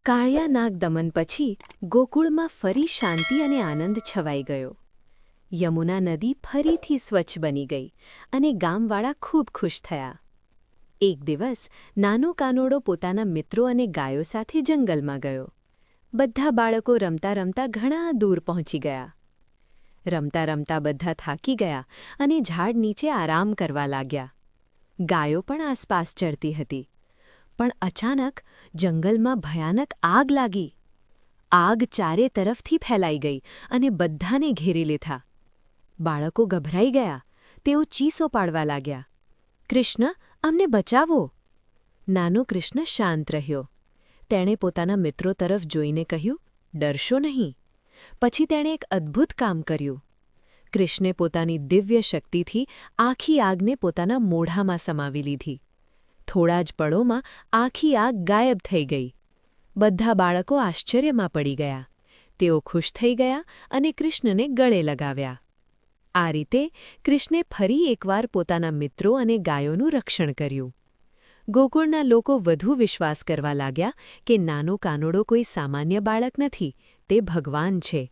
કાળિયા નાગ દમન પછી ગોકુળમાં ફરી શાંતિ અને આનંદ છવાઈ ગયો. યમુના નદી ફરીથી સ્વચ્છ બની ગઈ અને ગામવાળા ખૂબ ખુશ થયા. એક દિવસ નાનો કાનોડો પોતાના મિત્રો અને ગાયો સાથે જંગલમાં ગયો. બધા બાળકો રમતા રમતા ઘણા દૂર પહોંચી ગયા. રમતા રમતા બધા થાકી ગયા અને ઝાડ નીચે આરામ કરવા લાગ્યા. ગાયો પણ આસપાસ ચરતી હતી. પણ અચાનક જંગલમાં ભયાનક આગ લાગી. આગ ચારે તરફથી ફેલાઈ ગઈ અને બધાને ઘેરી લીધા. બાળકો ગભરાઈ ગયા. તેઓ ચીસો પાડવા લાગ્યા, "કૃષ્ણ, અમને બચાવો!" નાનો કૃષ્ણ શાંત રહ્યો. તેણે પોતાના મિત્રો તરફ જોઈને કહ્યું, "ડરશો નહીં." પછી તેણે એક અદ્ભુત કામ કર્યું. કૃષ્ણે પોતાની દિવ્ય શક્તિથી આખી આગને પોતાના મોઢામાં સમાવી લીધી. થોડા જ પળોમાં આખી આગ ગાયબ થઈ ગઈ. બધા બાળકો આશ્ચર્યમાં પડી ગયા. તેઓ ખુશ થઈ ગયા અને કૃષ્ણને ગળે લગાવ્યા. આ રીતે કૃષ્ણે ફરી એકવાર પોતાના મિત્રો અને ગાયોનું રક્ષણ કર્યું. ગોકુળના લોકો વધુ વિશ્વાસ કરવા લાગ્યા કે નાનો કાનોડો કોઈ સામાન્ય બાળક નથી, તે ભગવાન છે.